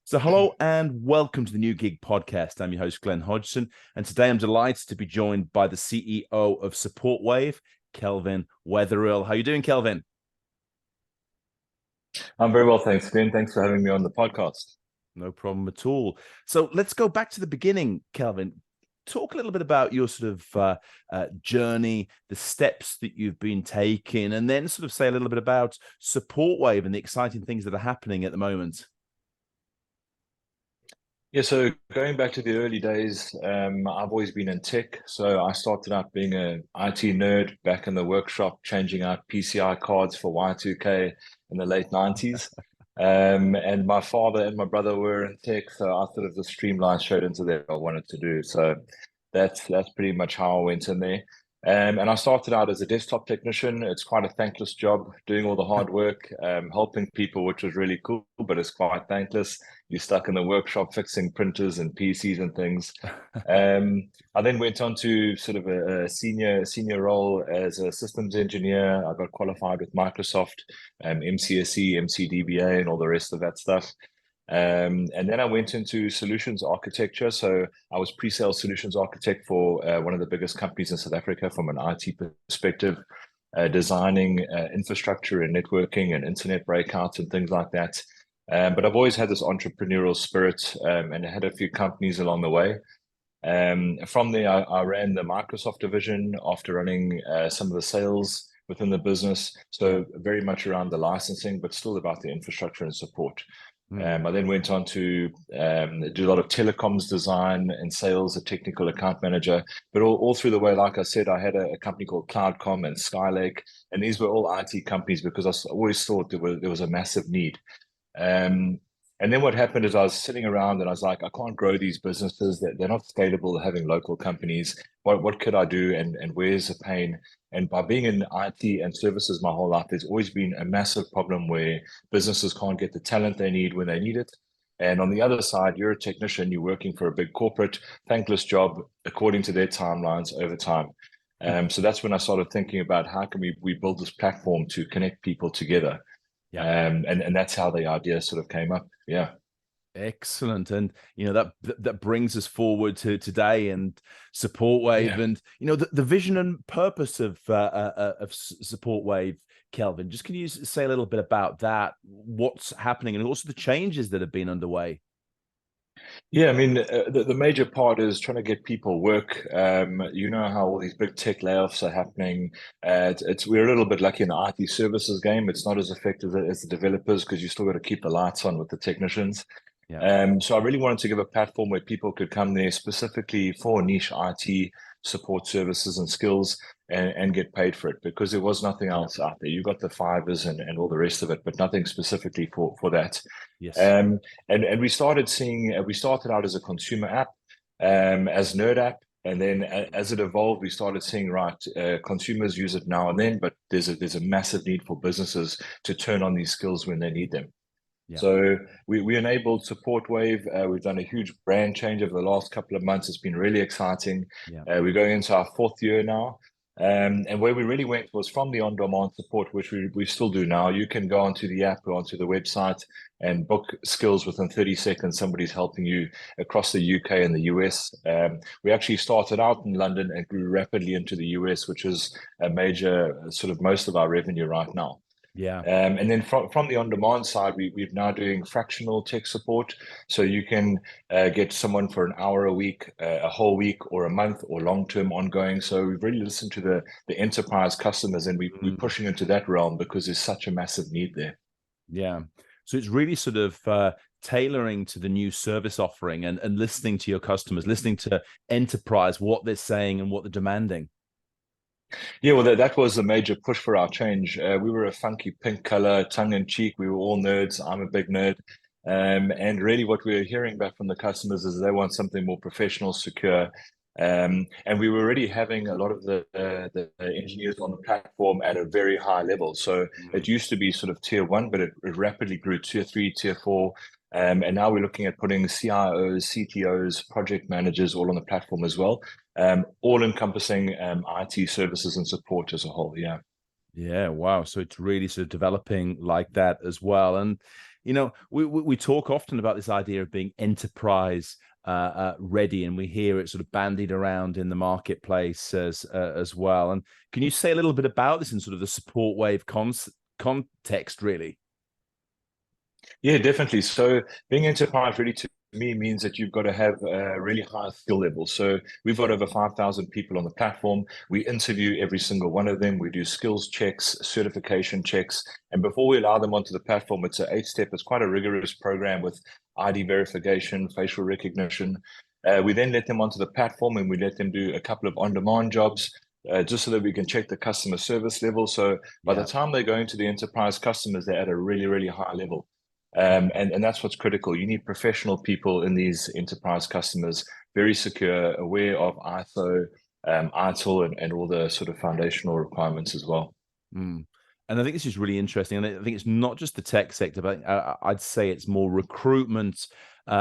So, hello and welcome to the New Gig Podcast. I'm your host, Glenn Hodgson, and today I'm delighted to be joined by the CEO of Supportwave, Kelvin Wetherill. How are you doing, Kelvin? I'm very well, thanks, Glenn. Thanks for having me on the podcast. No problem at all. So, let's go back to the beginning, Kelvin. Talk a little bit about your sort of journey, the steps that you've been taking, and then sort of say a little bit about Supportwave and the exciting things that are happening at the moment. Yeah, so going back to the early days, I've always been in tech. So I started out being an IT nerd back in the workshop, changing out PCI cards for Y2K in the late 90s. And my father and my brother were in tech, so I sort of just streamlined straight into what I wanted to do. So that's pretty much how I went in there. And I started out as a desktop technician. It's quite a thankless job, doing all the hard work, helping people, which was really cool, but it's quite thankless. You're stuck in the workshop fixing printers and PCs and things. I then went on to sort of a senior role as a systems engineer. I got qualified with Microsoft, MCSE, MCDBA, and all the rest of that stuff. And then I went into solutions architecture. So I was pre-sales solutions architect for one of the biggest companies in South Africa from an IT perspective, designing infrastructure and networking and internet breakouts and things like that. But I've always had this entrepreneurial spirit, and I had a few companies along the way. From there, I ran the Microsoft division after running some of the sales within the business. Yeah. So very much around the licensing, but still about the infrastructure and support. Mm. I then went on to do a lot of telecoms design and sales, a technical account manager. But all through the way, like I said, I had a company called Cloudcom and Skylake, and these were all IT companies because always thought there was a massive need. Um, and then what happened is I was sitting around and I was like, I can't grow these businesses. They're not scalable, having local companies. What could I do? And where's the pain? And by being in IT and services my whole life, there's always been a massive problem where businesses can't get the talent they need when they need it. And on the other side, you're a technician, you're working for a big corporate, thankless job according to their timelines over time. So that's when I started thinking about how can we build this platform to connect people together. Yeah. And that's how the idea sort of came up. Yeah. Excellent. And that brings us forward to today and Supportwave, Yeah. and the vision and purpose of Supportwave, Kelvin. Just can you say a little bit about that, what's happening, and also the changes that have been underway? Yeah, I mean, the major part is trying to get people work. You know how all these big tech layoffs are happening. We're a little bit lucky in the IT services game. It's not as effective as the developers because you still got to keep the lights on with the technicians. Yeah. So I really wanted to give a platform where people could come there specifically for niche IT support services and skills and get paid for it because there was nothing Yeah. else out there. You got the Fivers and all the rest of it, but nothing specifically for that. Yes. And we started out as a consumer app, as Nerd app, and then as it evolved, we started seeing consumers use it now and then, but there's a massive need for businesses to turn on these skills when they need them. Yeah. So we enabled Supportwave. We've done a huge brand change over the last couple of months. It's been really exciting. Yeah. We're going into our fourth year now. And where we really went was from the on-demand support, which we still do now. You can go onto the app or onto the website and book skills within 30 seconds. Somebody's helping you across the UK and the US. We actually started out in London and grew rapidly into the US, which is a major sort of most of our revenue right now. Yeah. And then from the on-demand side, we're now doing fractional tech support. So you can get someone for an hour a week, a whole week, or a month, or long-term ongoing. So we've really listened to the enterprise customers, and we're Mm. pushing into that realm because there's such a massive need there. Yeah. So it's really sort of tailoring to the new service offering and listening to your customers, listening to enterprise, what they're saying and what they're demanding. Yeah, well, that was a major push for our change. We were a funky pink color, tongue in cheek. We were all nerds. I'm a big nerd. And really, what we were hearing back from the customers is they want something more professional, secure. And we were already having a lot of the engineers on the platform at a very high level. So Mm. it used to be sort of tier one, but it rapidly grew tier three, tier four. And now we're looking at putting CIOs, CTOs, project managers all on the platform as well, all encompassing IT services and support as a whole. Yeah. Yeah, wow. So it's really sort of developing like that as well. And we talk often about this idea of being enterprise ready, and we hear it sort of bandied around in the marketplace as well. And can you say a little bit about this in sort of the Supportwave context, really? Yeah, definitely. So being enterprise ready to me means that you've got to have a really high skill level. So we've got over 5,000 people on the platform. We interview every single one of them. We do skills checks, certification checks. And before we allow them onto the platform, it's an 8-step. It's quite a rigorous program with ID verification, facial recognition. We then let them onto the platform and we let them do a couple of on-demand jobs. Just so that we can check the customer service level. So by the Yeah. time they go into the enterprise customers, they're at a really, really high level. And that's what's critical. You need professional people in these enterprise customers, very secure, aware of ISO, ITIL, and all the sort of foundational requirements as well. Mm. And I think this is really interesting. And I think it's not just the tech sector, but I'd say it's more recruitment,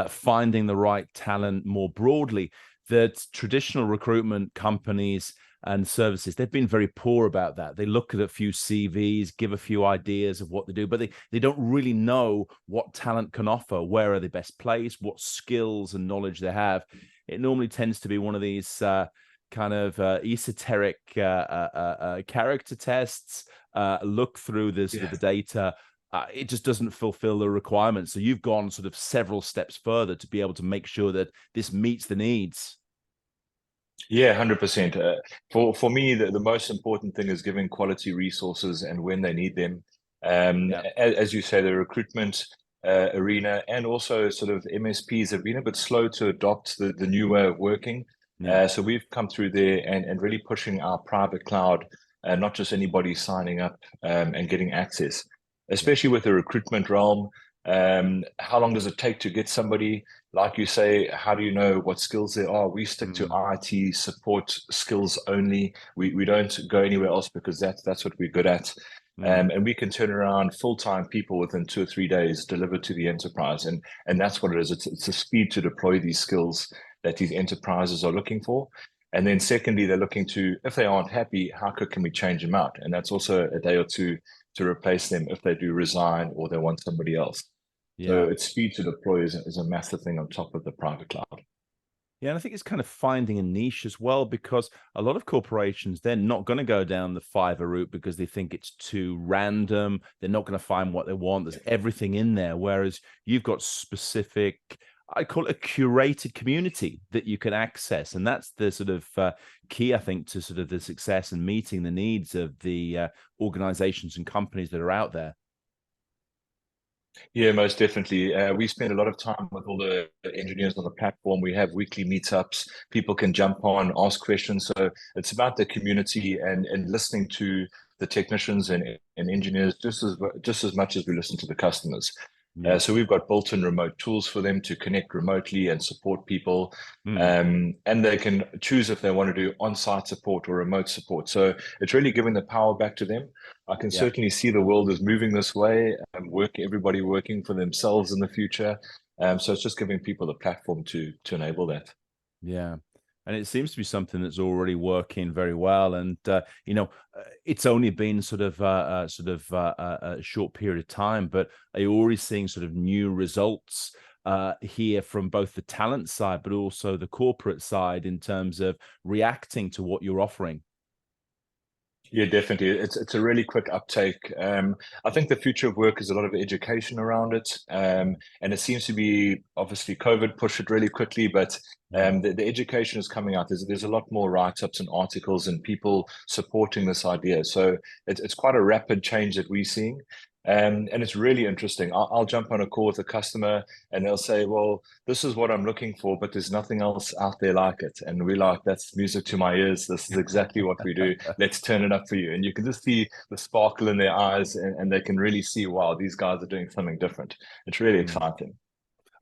finding the right talent more broadly. That traditional recruitment companies and services, they've been very poor about that. They look at a few CVs, give a few ideas of what they do, but they don't really know what talent can offer, where are they best placed, what skills and knowledge they have. It normally tends to be one of these kind of esoteric character tests, look through the sort of the data. It just doesn't fulfill the requirements. So you've gone sort of several steps further to be able to make sure that this meets the needs. Yeah, 100%. For me, the most important thing is giving quality resources and when they need them. Yeah. As you say, the recruitment arena and also sort of MSPs have been a bit slow to adopt the new way of working. Yeah. So we've come through there and really pushing our private cloud, not just anybody signing up and getting access, Yeah. especially with the recruitment realm. How long does it take to get somebody? Like you say, how do you know what skills there are? We stick to Mm. IT support skills only. We don't go anywhere else because that's what we're good at. Mm. And we can turn around full-time people within 2 or 3 days, deliver to the enterprise. And that's what it is. It's the speed to deploy these skills that these enterprises are looking for. And then secondly, they're looking to, if they aren't happy, how can we change them out? And that's also a day or two to replace them if they do resign or they want somebody else. So Yeah. its speed to deploy is a massive thing on top of the private cloud. Yeah, and I think it's kind of finding a niche as well, because a lot of corporations, they're not going to go down the Fiverr route because they think it's too random. They're not going to find what they want. There's everything in there. Whereas you've got specific, I call it a curated community that you can access. And that's the sort of key, I think, to sort of the success and meeting the needs of the organizations and companies that are out there. Yeah, most definitely. We spend a lot of time with all the engineers on the platform. We have weekly meetups. People can jump on, ask questions. So it's about the community and listening to the technicians and engineers just as much as we listen to the customers. Yeah. So we've got built-in remote tools for them to connect remotely and support people. Mm. And they can choose if they want to do on-site support or remote support. So it's really giving the power back to them. I can Yeah. certainly see the world is moving this way, everybody working for themselves in the future. So it's just giving people the platform to enable that. Yeah. And it seems to be something that's already working very well. And, it's only been a short period of time, but are you already seeing sort of new results here from both the talent side, but also the corporate side in terms of reacting to what you're offering? Yeah, definitely. It's a really quick uptake. I think the future of work is a lot of education around it. And it seems to be obviously COVID pushed it really quickly, but Yeah. the education is coming out. There's a lot more write-ups and articles and people supporting this idea. So it's quite a rapid change that we're seeing. And it's really interesting. I'll jump on a call with a customer and they'll say, well, this is what I'm looking for, but there's nothing else out there like it. And we're like, that's music to my ears. This is exactly what we do. Let's turn it up for you. And you can just see the sparkle in their eyes and they can really see, wow, these guys are doing something different. It's really Mm. exciting.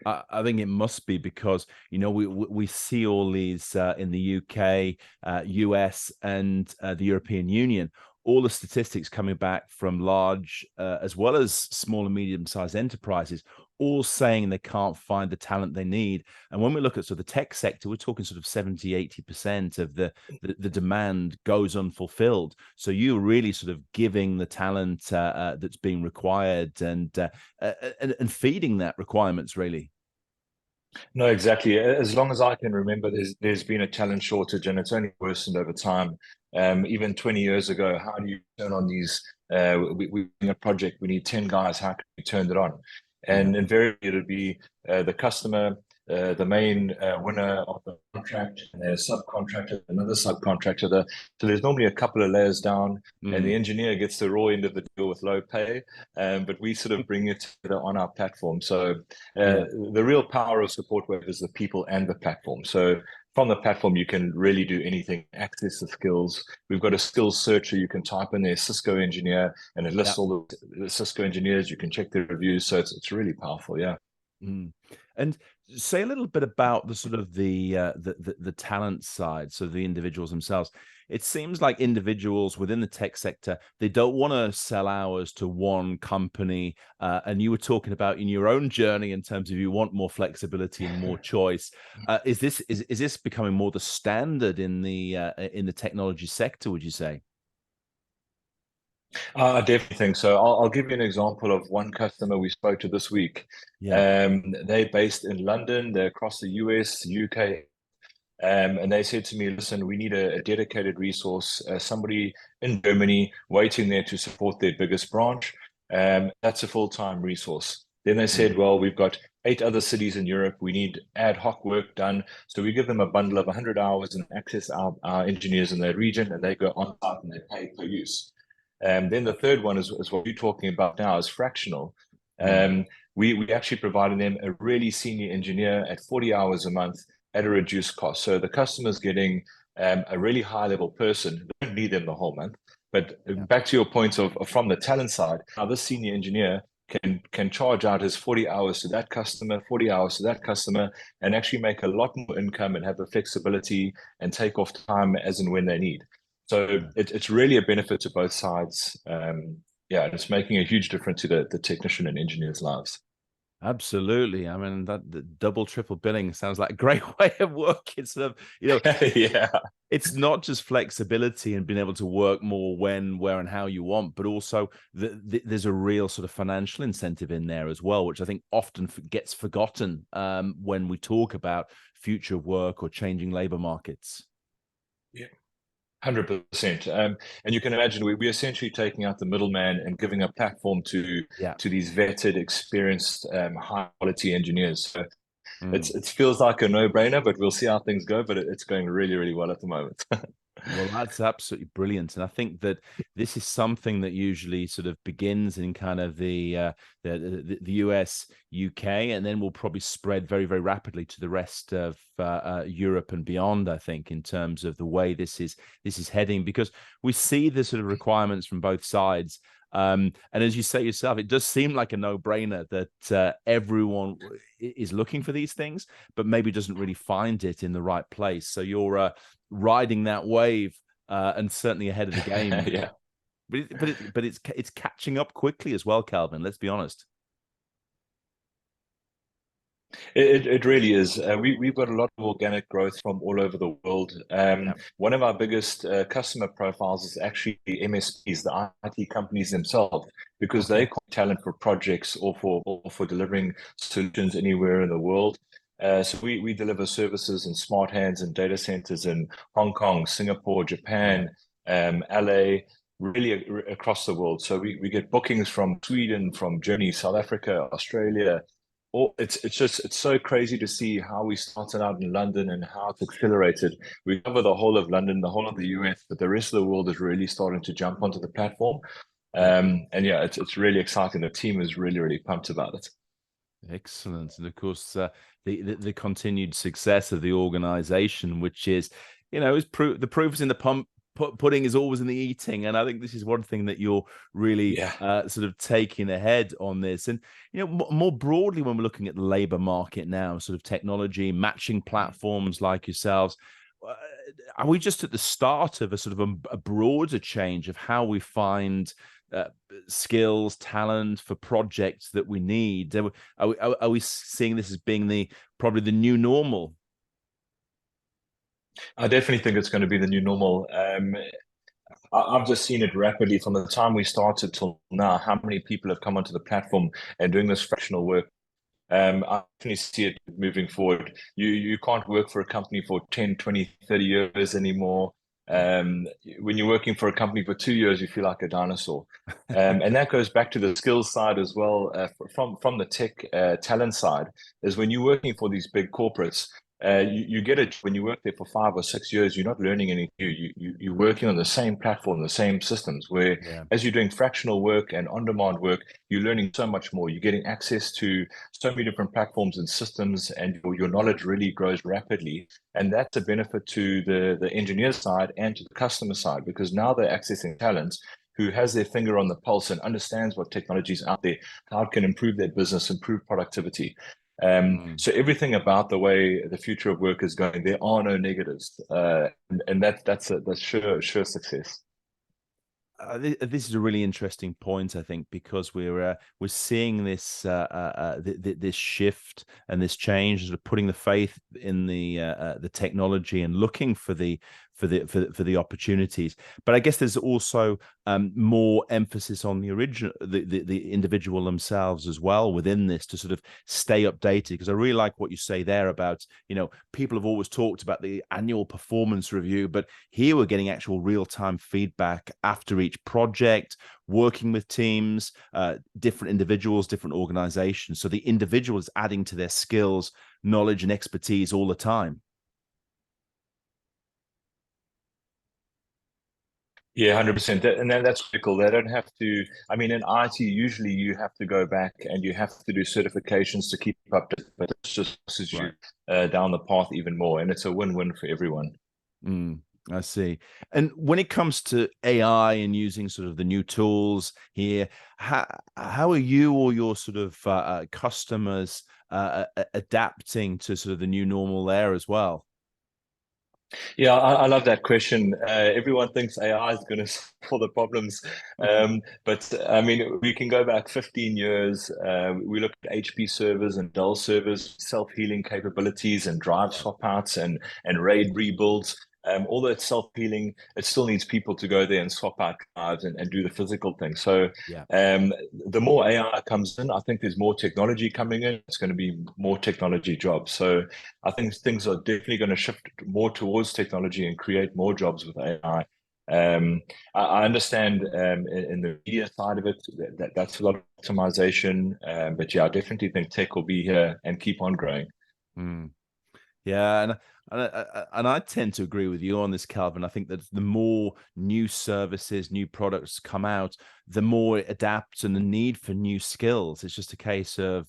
I think it must be because we see all these in the UK, US, and the European Union. all the statistics coming back from large as well as small and medium-sized enterprises, all saying they can't find the talent they need. And when we look at sort of the tech sector, we're talking sort of 70-80% of the demand goes unfulfilled. So you're really sort of giving the talent that's being required and feeding that requirements, really. No, exactly. As long as I can remember, there's been a talent shortage, and it's only worsened over time. Even 20 years ago, how do you turn on these? We in a project, we need 10 guys. How can we turn it on? Yeah. And invariably, it would be the customer, the main winner of the contract, and a subcontractor, another subcontractor. So there's normally a couple of layers down, and the Mm. engineer gets the raw end of the deal with low pay. But we sort of bring it together on our platform. So Yeah. the real power of Supportwave is the people and the platform. So from the platform, you can really do anything, access the skills. We've got a skills searcher. You can type in there Cisco engineer, and it lists Yeah. all the Cisco engineers. You can check the reviews. So it's really powerful. Yeah. Mm. And say a little bit about the sort of the talent side, so the individuals themselves. It seems like individuals within the tech sector, they don't want to sell hours to one company. And you were talking about in your own journey in terms of you want more flexibility and more choice. Is this becoming more the standard in the technology sector, would you say? I definitely think so. I'll give you an example of one customer we spoke to this week. Yeah. They're based in London. They're across the US, UK. And they said to me, listen, we need a dedicated resource, somebody in Germany waiting there to support their biggest branch. That's a full-time resource. Then they Mm. said, well, we've got 8 other cities in Europe. We need ad hoc work done. So we give them a bundle of 100 hours and access our engineers in their region, and they go on site and they pay per use. Then the third one is what you're talking about now is fractional. Mm. We actually provided them a really senior engineer at 40 hours a month at a reduced cost. So the customer's getting a really high level person. They don't need them the whole month. But Yeah. back to your point of from the talent side, now this senior engineer can charge out his 40 hours to that customer, 40 hours to that customer, and actually make a lot more income and have the flexibility and take off time as and when they need. So it's really a benefit to both sides. Yeah, it's making a huge difference to the technician and engineer's lives. Absolutely. I mean, that the double, triple billing sounds like a great way of working. Sort of, Yeah. it's not just flexibility and being able to work more when, where, and how you want, but also there's a real sort of financial incentive in there as well, which I think often gets forgotten when we talk about future work or changing labor markets. Yeah. 100%. And you can imagine we're essentially taking out the middleman and giving a platform Yeah. to these vetted, experienced, high quality engineers. So Mm. it feels like a no-brainer, but we'll see how things go. But it's going really, really well at the moment. Well, that's absolutely brilliant, and I think that this is something that usually sort of begins in kind of the US, UK, and then will probably spread very, very rapidly to the rest of Europe and beyond. I think in terms of the way this is heading, because we see the sort of requirements from both sides. And as you say yourself, it does seem like a no-brainer that everyone is looking for these things, but maybe doesn't really find it in the right place. So you're riding that wave and certainly ahead of the game. Yeah. But it's catching up quickly as well, Calvin. Let's be honest. It really is. We've got a lot of organic growth from all over the world. Yeah. One of our biggest customer profiles is actually the MSPs, the IT companies themselves, because they Okay. call talent for projects or for delivering solutions anywhere in the world. So we deliver services in smart hands and data centers in Hong Kong, Singapore, Yeah. Japan, LA, really across the world. So we get bookings from Sweden, from Germany, South Africa, Australia. It's so crazy to see how we started out in London and how it's accelerated. We cover the whole of London, the whole of the US, but the rest of the world is really starting to jump onto the platform. Yeah. And yeah, it's really exciting. The team is really, really pumped about it. Excellent. And of course, the continued success of the organization, which is, is the proof is in the pump. Pudding is always in the eating, and I think this is one thing that you're really Yeah. sort of taking ahead on this. And more broadly, when we're looking at the labor market now, sort of technology matching platforms like yourselves, are we just at the start of a sort of a broader change of how we find uh, skills, talent for projects that we need? Are we seeing this as being probably the new normal? I definitely think it's going to be the new normal. I've just seen it rapidly from the time we started till now, how many people have come onto the platform and doing this fractional work. I definitely see it moving forward. You can't work for a company for 10, 20, 30 years anymore. Um, when you're working for a company for 2 years, you feel like a dinosaur. And that goes back to the skills side as well, from the tech talent side, is when you're working for these big corporates, you get it when you work there for 5 or 6 years, you're not learning anything new. You're working on the same platform, the same systems, where Yeah. as you're doing fractional work and on-demand work, you're learning so much more. You're getting access to so many different platforms and systems, and your knowledge really grows rapidly. And that's a benefit to the engineer side and to the customer side, because now they're accessing talent who has their finger on the pulse and understands what technology is out there, how it can improve their business, improve productivity. Mm. So everything about the way the future of work is going, there are no negatives, and that's sure success. This is a really interesting point, I think, because we're seeing this this shift and this change, sort of putting the faith in the technology and looking for the opportunities. But I guess there's also more emphasis on the original, the individual themselves as well within this to sort of stay updated. Because I really like what you say there about, people have always talked about the annual performance review, but here we're getting actual real-time feedback after each project, working with teams, different individuals, different organizations. So the individual is adding to their skills, knowledge, and expertise all the time. Yeah, 100%. And that's critical. They don't have to, I mean, in IT, usually you have to go back and you have to do certifications to keep up to, but it just pushes you Right. down the path even more. And it's a win-win for everyone. Mm, I see. And when it comes to AI and using sort of the new tools here, how are you or your sort of customers adapting to sort of the new normal there as well? Yeah, I love that question. Everyone thinks AI is going to solve the problems. But I mean, we can go back 15 years. We look at HP servers and Dell servers, self-healing capabilities and drive Yeah. swap outs and RAID rebuilds. Although it's self-healing, it still needs people to go there and swap out drives and do the physical thing. So Yeah. the more AI comes in, I think there's more technology coming in. It's going to be more technology jobs. So I think things are definitely going to shift more towards technology and create more jobs with AI. I understand in the media side of it that's a lot of optimization, but yeah, I definitely think tech will be here and keep on growing. Mm. Yeah, and I tend to agree with you on this, Calvin. I think that the more new services, new products come out, the more it adapts and the need for new skills. It's just a case of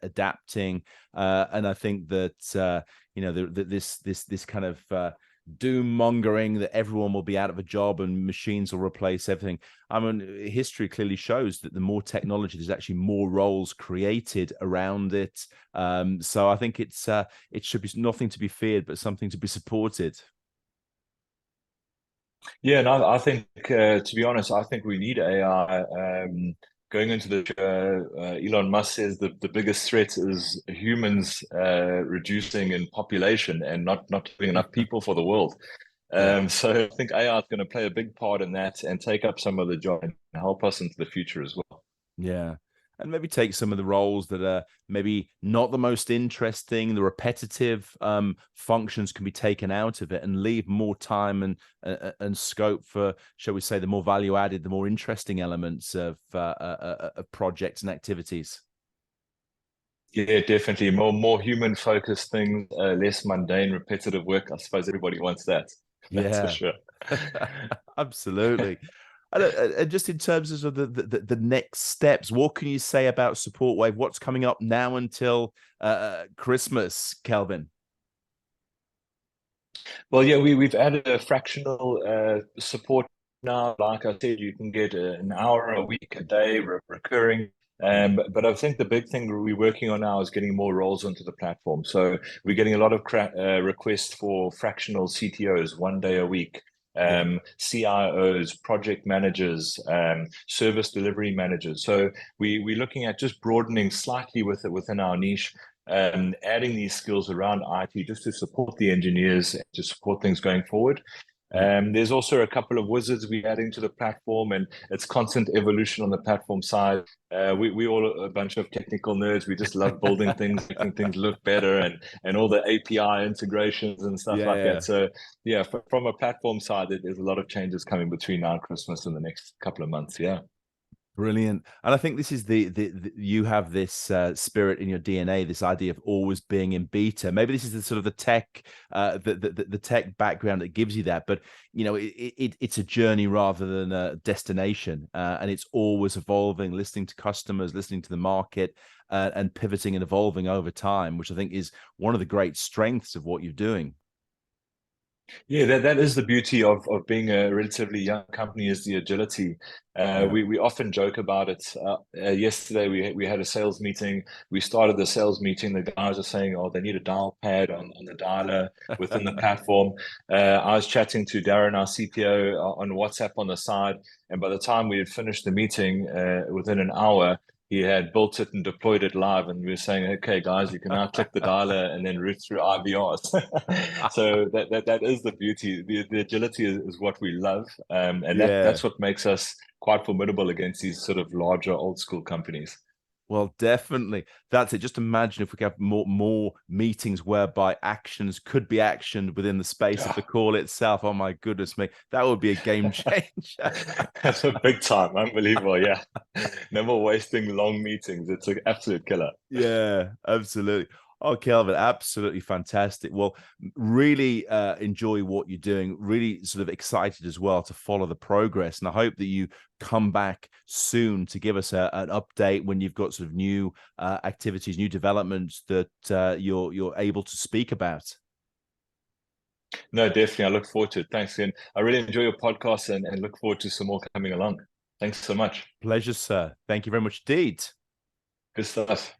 adapting, and I think that this kind of doom mongering that everyone will be out of a job and machines will replace everything. I mean, history clearly shows that the more technology, there's actually more roles created around it. So I think it should be nothing to be feared, but something to be supported. Yeah, and I think, to be honest, I think we need AI. Going into the Elon Musk says the biggest threat is humans reducing in population and not having enough people for the world. Yeah. So I think AI is going to play a big part in that and take up some of the job and help us into the future as well. Yeah. And maybe take some of the roles that are maybe not the most interesting, the repetitive functions can be taken out of it and leave more time and scope for, shall we say, the more value added, the more interesting elements of projects and activities. Yeah, definitely more human focused things, less mundane, repetitive work. I suppose everybody wants that. That's for Yeah, sure. absolutely. And just in terms of the next steps, what can you say about Supportwave? What's coming up now until Christmas, Kelvin? Well, yeah, we've added a fractional support now. Like I said, you can get an hour a week, a day recurring. But I think the big thing we're working on now is getting more roles onto the platform. So we're getting a lot of requests for fractional CTOs, 1 day a week, Yeah. CIOs, project managers, service delivery managers. So we're looking at just broadening slightly within our niche, adding these skills around IT just to support the engineers, to support things going forward. Yeah. There's also a couple of wizards we're adding to the platform, and it's constant evolution on the platform side. We all a bunch of technical nerds. We just love building things, making things look better, and all the API integrations and stuff like Yeah. that. So yeah, from a platform side, there's a lot of changes coming between now and Christmas in the next couple of months. Yeah. Brilliant. And I think this is the you have this spirit in your DNA, this idea of always being in beta. Maybe this is the sort of the tech, the tech background that gives you that. But you know, it's a journey rather than a destination, and it's always evolving, listening to customers, listening to the market, and pivoting and evolving over time, which I think is one of the great strengths of what you're doing. Yeah, that is the beauty of being a relatively young company, is the agility. Yeah. We often joke about it. Yesterday we had a sales meeting. We started the sales meeting. The guys are saying, "Oh, they need a dial pad on the dialer within the platform." I was chatting to Darren, our CPO, on WhatsApp on the side, and by the time we had finished the meeting, within an hour, he had built it and deployed it live, and we were saying, okay guys, you can now click the dialer and then route through IVRs. So that is the beauty. The agility is what we love, and Yeah. that's what makes us quite formidable against these sort of larger old school companies. Well, definitely. That's it. Just imagine if we could have more meetings whereby actions could be actioned within the space of the call itself. Oh my goodness me. That would be a game changer. That's a big time, unbelievable. Yeah, no more wasting long meetings. It's an absolute killer. Yeah, absolutely. Oh, Kelvin, absolutely fantastic. Well, really enjoy what you're doing. Really sort of excited as well to follow the progress. And I hope that you come back soon to give us an update when you've got sort of new activities, new developments that you're able to speak about. No, definitely. I look forward to it. Thanks again. I really enjoy your podcast, and look forward to some more coming along. Thanks so much. Pleasure, sir. Thank you very much indeed. Good stuff.